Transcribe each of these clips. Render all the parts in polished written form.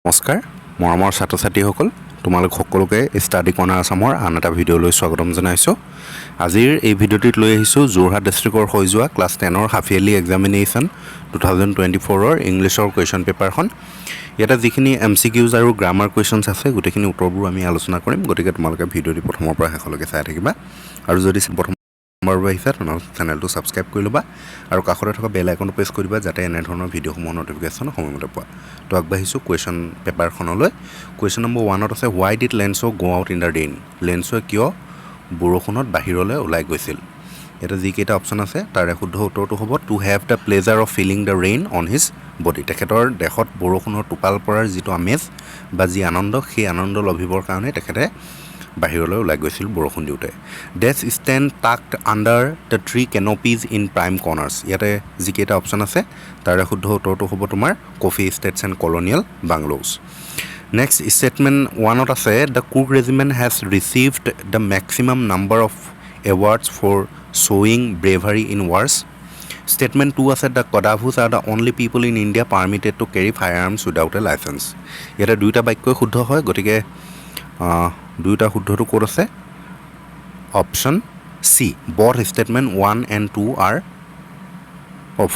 নমস্কাৰ মৰমৰ ছাত্ৰ-ছাত্ৰীসকল তোমালোক সকলোকে ষ্টাডি কৰ্নাৰ আসামৰ আন এটা ভিডিঅ'লৈ স্বাগতম জনাইছোঁ আজিৰ এই ভিডিঅ'টিত লৈ আহিছোঁ যোৰহাট ডিষ্ট্ৰিক্টৰ হৈ যোৱা ক্লাছ 10ৰ হাফ ইয়াৰলি এক্সামিনেশ্যন 2024ৰ ইংলিছৰ কুৱেশ্যন পেপাৰখন ইয়াতে যিখিনি MCQs আৰু গ্ৰামাৰ কুৱেশ্যনছ আছে গোটেইখিনি উত্তৰবোৰ আমি আলোচনা কৰিম গতিকে তোমালোকে ভিডিঅ'টি প্ৰথমৰ পৰা শেষলৈকে চাই থাকিবা আৰু যদি প্ৰথমবাৰ আহিছা তেনেহ'লে চেনেলটো ছাবস্ক্ৰাইব কৰি ল'বা আৰু কাষতে থকা বেল আইকনটো প্ৰেছ কৰিবা যাতে এনে ধৰণৰ ভিডিঅ'সমূহৰ নটিফিকেশ্যন সময়মতে পোৱা তো আগবাঢ়িছোঁ কুৱেশ্যন পেপাৰখনলৈ কুৱেশ্যন নম্বৰ 1ত আছে why did Lencho go out in the rain লেঞ্চোৱে কিয় বৰষুণত বাহিৰলৈ ওলাই গৈছিল ইয়াতে যিকেইটা অপশ্যন আছে তাৰে শুদ্ধ উত্তৰটো হ'ব to have the pleasure of feeling the rain on his body তেখেতৰ দেশত বৰষুণৰ টোপাল পৰাৰ যিটো আমেজ বা যি আনন্দ সেই আনন্দ লভিবৰ কাৰণে তেখেতে বাহিৰলৈ ওলাই গৈছিল বৰষুণ দিওঁতে these stand tucked under the tree canopies in prime corners ইয়াতে যিকেইটা অপশ্যন আছে তাৰে শুদ্ধ উত্তৰটো হ'ব তোমাৰ coffee states and colonial bungalows next statement 1ত আছে the Coorg regiment has received the maximum number of awards for শ্ব'য়িং ব্ৰেভাৰী ইন ৱাৰ্ছ ষ্টেটমেণ্ট 2 আছে the Kodavus are the only people in India permitted to carry firearms without a licence ইয়াতে দুয়োটা বাক্যই শুদ্ধ হয় গতিকে দুয়োটা শুদ্ধটো ক'ত আছে option C both statement 1 and 2 are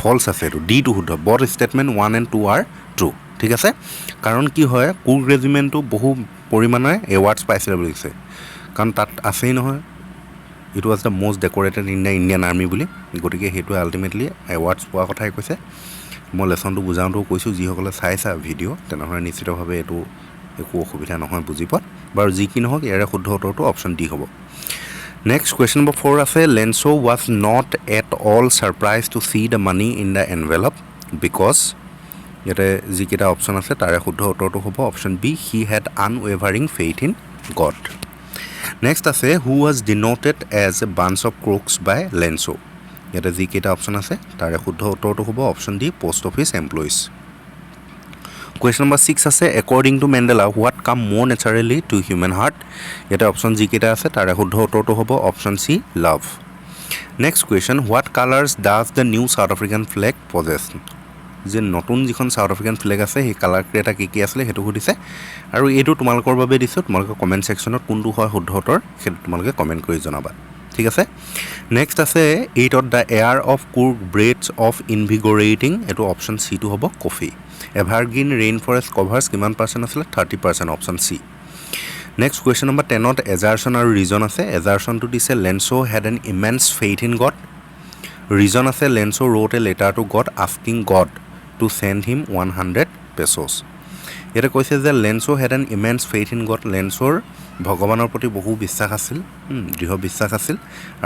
false আছে এইটো ডিটো শুদ্ধ both statement 1 and 2 are true ঠিক আছে কাৰণ কি হয় কুৰ্গ ৰেজিমেণ্টটো বহু পৰিমাণে এৱাৰ্ডছ পাইছিলে বুলি কৈছে কাৰণ তাত আছেই নহয় it was the most decorated in the Indian army বুলি গতিকে সেইটোৱে আল্টিমেটলি এৱাৰ্ডছ পোৱাৰ কথাই কৈছে মই লেচনটো বুজাওঁতেও কৈছোঁ যিসকলে চাইছা ভিডিঅ' তেনেহ'লে নিশ্চিতভাৱে এইটো একো অসুবিধা নহয় বুজি পোৱাত বাৰু যি কি নহওক ইয়াৰে শুদ্ধ উত্তৰটো অপশ্যন ডি হ'ব নেক্সট কুৱেশ্যন নম্বৰ 4 আছে Lencho was not at all surprised to see the money in the envelope because ইয়াতে যিকেইটা অপশ্যন আছে তাৰে শুদ্ধ উত্তৰটো হ'ব option B he had unwavering faith in God next আছে who was denoted as a bunch of crooks by Lencho ইয়াতে যিকেইটা অপশ্যন আছে তাৰে শুদ্ধ উত্তৰটো হ'ব option D post office employees question number 6 আছে according to Mandela what come more naturally to human heart ইয়াতে অপশ্যন যিকেইটা আছে তাৰে শুদ্ধ উত্তৰটো হ'ব option C love next question what colours does the new South African flag possess যে নতুন যিখন চাউথ আফ্ৰিকান ফ্লেগ আছে সেই কালাৰকেইটা কি আছিলে সেইটো সুধিছে আৰু এইটো তোমালোকৰ বাবে দিছোঁ তোমালোকে কমেণ্ট ছেকশ্যনত কোনটো হয় শুদ্ধ উত্তৰ সেইটো তোমালোকে কমেণ্ট কৰি জনাবা ঠিক আছে নেক্সট আছে 8ত the air of Coorg breeds of invigorating এইটো অপশ্যন চিটো হ'ব coffee evergreen rain forest covers কিমান পাৰ্চেণ্ট আছিলে 30% option C next question number 10ত এজাৰচন আৰু ৰিজন আছে এজাৰচনটো দিছে Lencho had an immense faith in God reason আছে Lencho wrote a letter to God asking God to send him 100 pesos ইয়াতে কৈছে যে Lencho had an immense faith in God লেঞ্চোৰ ভগৱানৰ প্ৰতি বহু বিশ্বাস আছিল দৃঢ় বিশ্বাস আছিল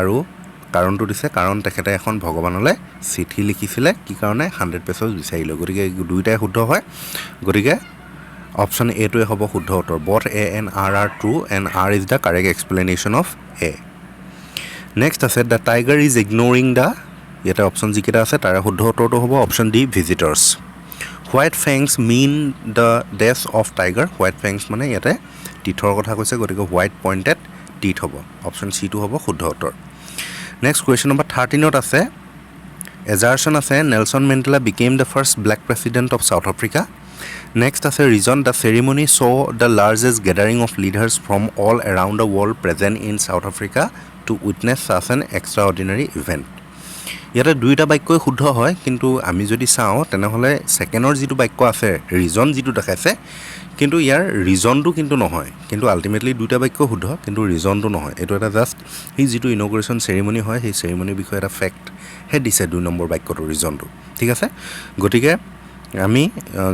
আৰু কাৰণটো দিছে কাৰণ তেখেতে এখন ভগৱানলৈ চিঠি লিখিছিলে কি কাৰণে 100 pesos বিচাৰিলে গতিকে দুইটাই শুদ্ধ হয় গতিকে অপশ্যন এটোৱে হ'ব শুদ্ধ উত্তৰ both A and R are true and R is the correct explanation of A next আছে the tiger is ignoring the ইয়াতে অপশ্যন যিকেইটা আছে তাৰে শুদ্ধ উত্তৰটো হ'ব option D visitors white fangs mean the dash of tiger white fangs মানে ইয়াতে টিথৰ কথা কৈছে গতিকে হোৱাইট পইণ্টেড টিথ হ'ব অপশ্যন চিটো হ'ব শুদ্ধ উত্তৰ নেক্সট কুৱেশ্যন নম্বৰ 13ত আছে এজাৰচন আছে Nelson Mandela became the first black president of South Africa next আছে reason the ceremony saw' the largest gathering of leaders from all around the world present in South Africa to witness such an extraordinary event ইয়াতে দুইটা বাক্যই শুদ্ধ হয় কিন্তু আমি যদি চাওঁ তেনেহ'লে ছেকেণ্ডৰ যিটো বাক্য আছে ৰিজন যিটো দেখাইছে কিন্তু ইয়াৰ ৰিজনটো কিন্তু নহয় কিন্তু আল্টিমেটলি দুইটা বাক্য শুদ্ধ কিন্তু ৰিজনটো নহয় এইটো এটা জাষ্ট সেই যিটো ইনগ্ৰেশ্যন চেৰিমনি হয় সেই চেৰিমনিৰ বিষয়ে এটা ফেক্টহে দিছে 2 নম্বৰ বাক্যটো ৰিজনটো ঠিক আছে গতিকে আমি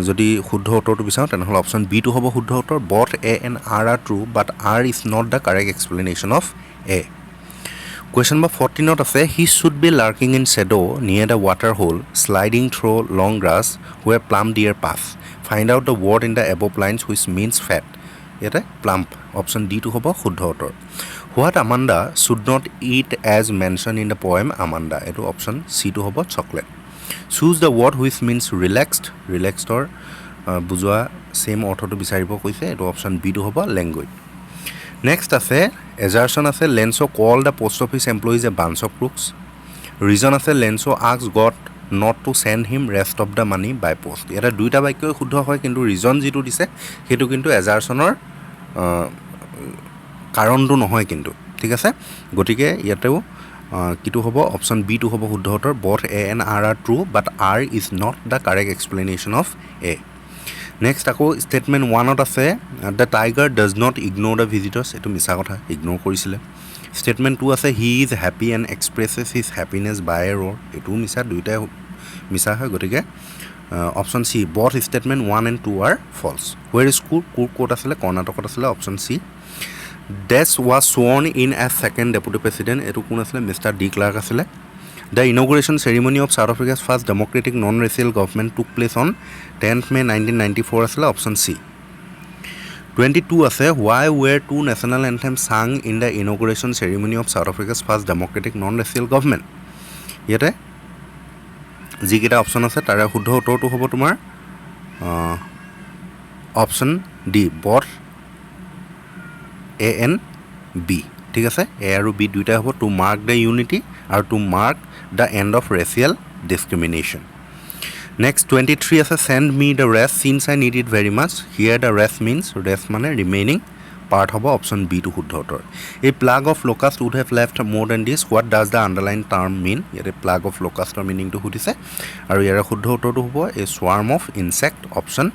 যদি শুদ্ধ উত্তৰটো বিচাৰোঁ তেনেহ'লে অপশ্যন বিটো হ'ব শুদ্ধ উত্তৰ both A and R are true but R is not the correct explanation of A question number 14ত আছে he should be lurking in shadow near the water hole sliding through long grass where plump deer pass find out the word in the above lines which means fat ইয়াতে plump option ডিটো হ'ব শুদ্ধ উত্তৰ what Amanda should not eat as mention in the poem Amanda এইটো option চিটো হ'ব chocolate choose the word which means ৰিলেক্সডৰ বুজোৱা ছেইম অৰ্থটো বিচাৰিব কৈছে এইটো অপশ্যন বিটো হ'ব লেংগুৱেজ নেক্সট আছে এজাৰচন আছে Lencho call the post office employees a bunch of crooks reason আছে Lencho ask God not to send him rest of the money by post. ইয়াতে দুইটা বাক্যই শুদ্ধ হয় কিন্তু ৰিজন যিটো দিছে সেইটো কিন্তু এজাৰছনৰ কাৰণটো নহয় কিন্তু ঠিক আছে গতিকে ইয়াতেও কিটো হ'ব অপচন বি টু হ'ব শুদ্ধ উত্তৰ both a and r are true but r is not the correct explanation of a. Next আকৌ statement 1 ত আছে the tiger does not ignore the visitors এটো মিছা কথা ইগনোৰ কৰিছিলে. Statement 2 আছে he is happy and expresses his happiness by a roar এটো মিছা দুইটা মিছা হয় গতিকে option C both statement 1 and 2 are false. Where is Coorg? Coorg ক'ত আছিলে কৰ্ণাটকত আছিলে option C. Des was sworn in as second deputy president এটো কোন আছিলে Mr. D. Clark আছিলে. The inauguration ceremony of South Africa's first democratic non-racial government took place on 10th May 1994 আছিলে option C. 22 আছে why were two national anthems sung in the inauguration ceremony of South Africa's first democratic non-racial government ইয়াতে যিকেইটা option আছে তাৰে শুদ্ধ উত্তৰটো হ'ব তোমাৰ option D both A and B ঠিক আছে A আৰু B দুইটা হ'ব to mark the unity আৰু to mark the end of racial discrimination. Next 23 আছে send me the rest since I need it very much. Here the rest means rest মানে remaining part হ'ব option B to শুদ্ধ উত্তৰ. A plague of locust would have left more than this. What does the underlined term mean? ইয়াতে plague of locust ৰ meaning টো সুধিছে আৰু ইয়াৰ শুদ্ধ উত্তৰটো হ'ব a swarm of insect option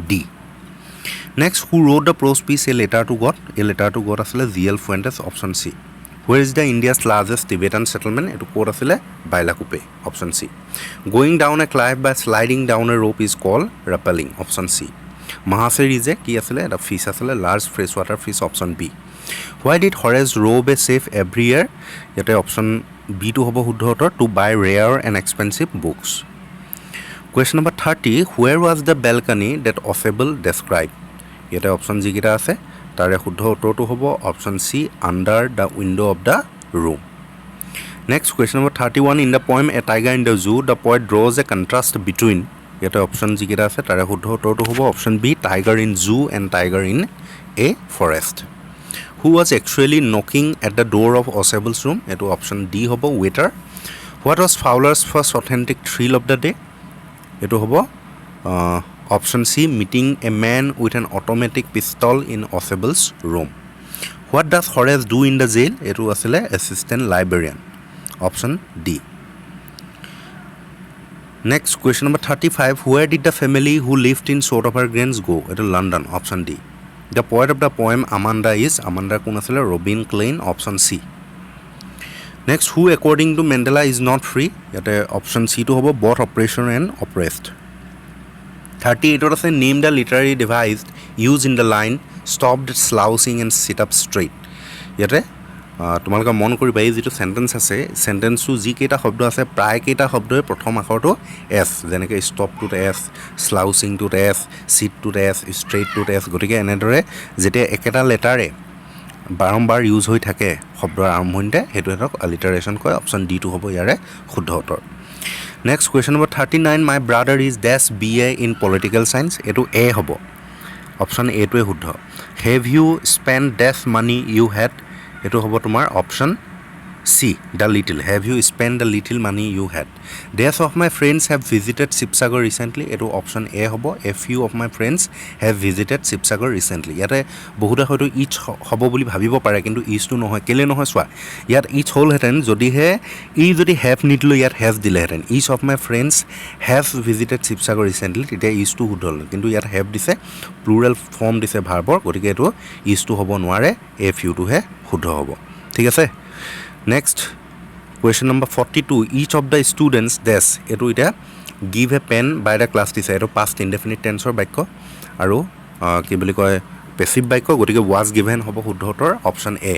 D. Next who wrote the prose piece a letter to God? A letter to God আছিলে ZL Fuentes option C. Where is the India's largest Tibetan settlement? এটো ক'ত আছিলে বাইলাকুপে option C. Going down a cliff by sliding down a rope is called rappelling option C. Mahaseri যে কি আছিলে এটা fish আছিলে large freshwater fish option B. Why did Horace rob a safe every year? ইয়াতে option B টো হ'ব শুদ্ধ উত্তৰ to buy rare and expensive books. Question number 30 where was the balcony that Osable described? ইয়াতে option যিকেইটা আছে তাৰে শুদ্ধ উত্তৰটো হ'ব option C under the window of the room. Next question number 31 in the poem A Tiger in the Zoo the poet draws a contrast between ইয়াতে option যিকেইটা আছে তাৰে শুদ্ধ উত্তৰটো হ'ব option B tiger in zoo and tiger in a forest. Who was actually knocking at the door of Osable's room? এটো option D হ'ব waiter. What was Fowler's first authentic thrill of the day? এটো হ'ব option C meeting a man with an automatic pistol in Osable's room. What does Horace do in the jail? এটো আছিলে assistant librarian option D. Next question number 35 where did the family who lived in Sotoper Grange go? এটো London option D. The poet of the poem Amanda is Amanda কোন আছিলে Robin Klein option C. Next who according to Mandela is not free? ইয়াতে option C টো হ'ব both oppression and oppressed. 38 আছে name the literary device used in the line stopped slouching and sit up straight. ইয়াতে তোমালোকে মন কৰিবা এই যেটো সেন্টেন্স আছে সেন্টেন্সটো যি কেইটা শব্দ আছে প্ৰায় কেইটা শব্দই প্ৰথম আখৰটো s যেনেকৈ stop to s slouching to s sit to s straight to s গতিকে এনেদৰে যেতিয়া একেটা লেটাৰে বাৰম্বাৰ ইউজ হৈ থাকে শব্দৰ আৰম্ভণিতে হেতু হেতক অলিটাৰেশন কয় অপচন ডি টু হ'ব ইয়াৰে শুদ্ধ উত্তৰ. Next question number 39 my brother is dash BA in political science এটো A হ'ব অপচন A টোৱে শুদ্ধ. Have you spent dash money you had এটো হ'ব তোমাৰ option C the little. Have you spent the little money you had? Dash of my friends have visited Sipsagar recently এটো option A হ'ব. A few of my friends have visited Sipsagar recently. ইয়াতে বহুতে হয়তো each হ'ব বুলি ভাবিব পাৰে কিন্তু each টো নহয় কেলে নহয় চোৱা ইয়াত each হ'ল হেতেন যদিহে ই যদি have নিদিলে ইয়াত have দিলে হেতেন each of my friends have visited Sipsagar recently তেতিয়া each টো শুদ্ধ হ'ল কিন্তু ইয়াত have দিছে প্লুৰেল ফৰ্ম দিছে ভাৰ্বৰ গতিকে এটো each টো হ'ব নোৱাৰে a few টোহে শুদ্ধ হ'ব ঠিক আছে. Next question number 42 each of the students dash এটো এটা give a pen by the class teacher এটো past indefinite tense ৰ বাক্য আৰু কি বুলি কয় passive বাক্য গতিকে was given হ'ব শুদ্ধ উত্তৰ option A.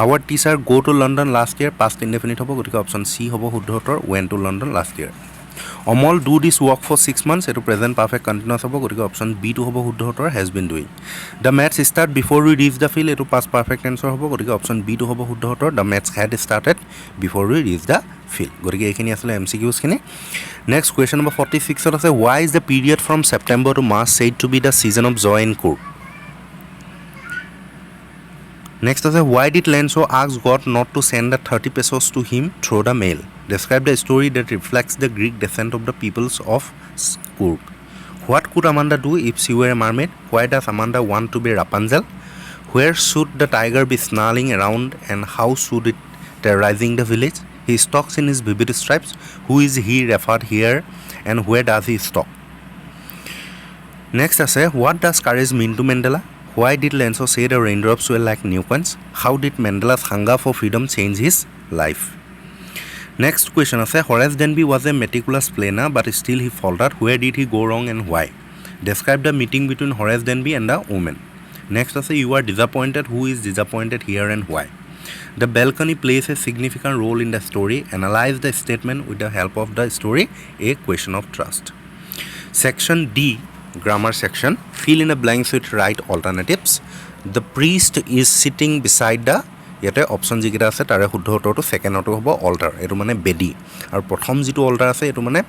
our teacher go to London last year past indefinite হ'ব গতিকে অপচন C হ'ব শুদ্ধ উত্তৰ went to London last year. Amal do this work for 6 months এটো present perfect continuous হ'ব গতিকে অপচন B টো হ'ব শুদ্ধ উত্তৰ has been doing. The maths start before we reach the field এটো past perfect answer হ'ব গতিকে অপচন B টো হ'ব শুদ্ধ উত্তৰ the maths had started before we reach the field গতিকে এইখিনি আসলে MCQs খিনি. Next question number 46 ত আছে why is the period from September to March said to be the season of joy in Coorg? Next is why did Lencho ask God not to send the 30 pesos to him through the mail? Describe the story that reflects the Greek descent of the peoples of Coorg. What could Amanda do if she were a mermaid? Why does Amanda want to be Rapunzel? Where should the tiger be snarling around and how should it terrorizing the village? He stalks in his vivid stripes. Who is he referred here and where does he stalk? Next is what does courage mean to Mandela? Why did Lencho say the raindrops were like new coins? How did Mandela's hunger for freedom change his life? Next question is Horace Denby was a meticulous planner but still he faltered. Where did he go wrong and why? Describe the meeting between Horace Denby and the woman. Next is you are disappointed. Who is disappointed here and why? The balcony plays a significant role in the story. Analyze the statement with the help of the story. A question of trust. Section D, grammar section. Fill in the blanks with right alternatives. The priest is sitting beside the ইয়াতে option যিকেইটা আছে তাৰে শুদ্ধ উত্তৰটো ছেকেণ্ডটো হ'ব alter এইটো মানে বেডি আৰু প্ৰথম যিটো অল্টাৰ আছে এইটো মানে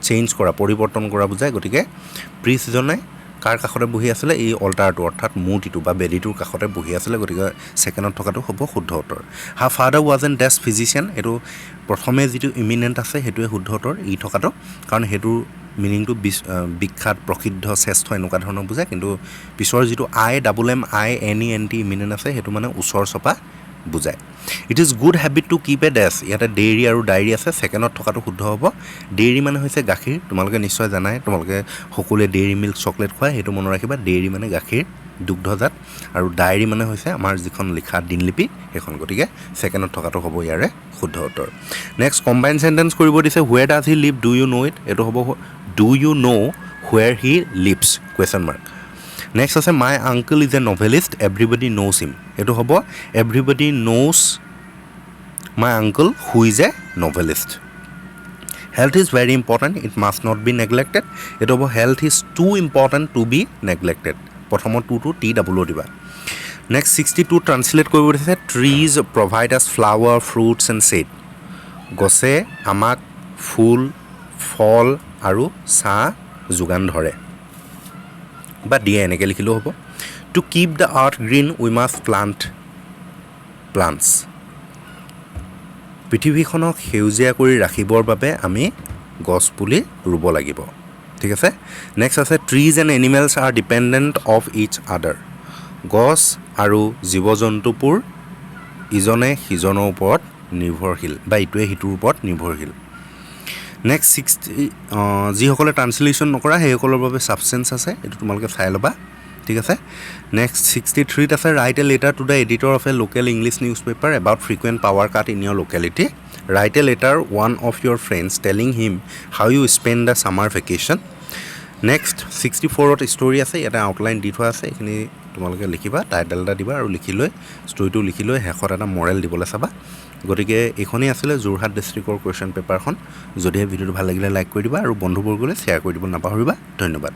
চেঞ্জ কৰা পৰিৱৰ্তন কৰা বুজায় গতিকে প্ৰিষ্টজনে কাৰ কাষতে বহি আছিলে এই অল্টাৰটো অৰ্থাৎ মূৰ্তিটো বা বেডিটোৰ কাষতে বহি আছিলে গতিকে ছেকেণ্ডত থকাটো হ'ব শুদ্ধ উত্তৰ হা ফাদাৰ ৱাজ এন ডেষ্ট ফিজিচিয়ান এইটো প্ৰথমে যিটো ইমিনেণ্ট আছে সেইটোৱে শুদ্ধ উত্তৰ ই থকাটো কাৰণ সেইটোৰ মিনিংটো বিখ্যাত প্ৰসিদ্ধ শ্ৰেষ্ঠ এনেকুৱা ধৰণৰ বুজায় কিন্তু পিছৰ যিটো IMMINENT ইমিনেণ্ট আছে সেইটো মানে ওচৰ চপা বুজায় it is good habit to keep a dash ইয়াতে ডেইৰী আৰু ডায়েৰী আছে ছেকেণ্ডত থকাটো শুদ্ধ হ'ব ডেইৰী মানে হৈছে গাখীৰ তোমালোকে নিশ্চয় জানাই তোমালোকে সকলোৱে ডেইৰী মিল্ক চকলেট খুৱায় সেইটো মনত ৰাখিবা ডেইৰী মানে গাখীৰ দুগ্ধজাত আৰু ডায়েৰী মানে হৈছে আমাৰ যিখন লিখা দিনলিপি সেইখন গতিকে ছেকেণ্ডত থকাটো হ'ব ইয়াৰে শুদ্ধ উত্তৰ নেক্সট কম্বাইন চেণ্টেন্স কৰিব দিছে where does he live do you know' it এইটো হ'ব do you know' where he lives question mark next আছে my uncle is a novelist everybody knows him এইটো হ'ব everybody knows my uncle who is a novelist health is very important it must not be neglected এইটো হ'ব health is too important to be neglected প্ৰথমৰ টুটো TW দিবা next 62 translate কৰিব দিছে trees provide আছ ফ্লাৱাৰ ফ্ৰুটছ এণ্ড ছেড গছে আমাক ফুল ফল আৰু চাহ যোগান ধৰে বা দিয়ে এনেকৈ লিখিলেও হ'ব to keep the earth green we must plants পৃথিৱীখনক সেউজীয়া কৰি ৰাখিবৰ বাবে আমি গছপুলি ৰুব লাগিব ঠিক আছে নেক্সট আছে trees and animals R dependent of ইচ আদাৰ গছ আৰু জীৱ জন্তুবোৰ ইজনে সিজনৰ ওপৰত নিৰ্ভৰশীল বা ইটোৱে সিটোৰ ওপৰত নিৰ্ভৰশীল নেক্সট 60 যিসকলে ট্ৰান্সলেশ্যন নকৰা সেইসকলৰ বাবে ছাবষ্টেঞ্চ আছে এইটো তোমালোকে চাই ল'বা ঠিক আছে নেক্সট 63 আছে write a letter to the editor of a local English newspaper about frequent power cut in your locality write a letter one of your friends telling him how you spend the summer vacation next 64ত story আছে ইয়াতে outline দি থোৱা আছে এইখিনি তোমালোকে লিখিবা title এটা দিবা আৰু লিখি লৈ ষ্টৰিটো লিখি লৈ শেষত এটা মৰেল দিবলৈ চাবা গতিকে এইখনেই আছিলে যোৰহাট ডিষ্ট্ৰিক্টৰ কুৱেশ্যন পেপাৰখন যদিহে ভিডিঅ'টো ভাল লাগিলে লাইক কৰি দিবা আৰু বন্ধুবৰ্গলৈ শ্বেয়াৰ কৰি দিব নাপাহৰিবা ধন্যবাদ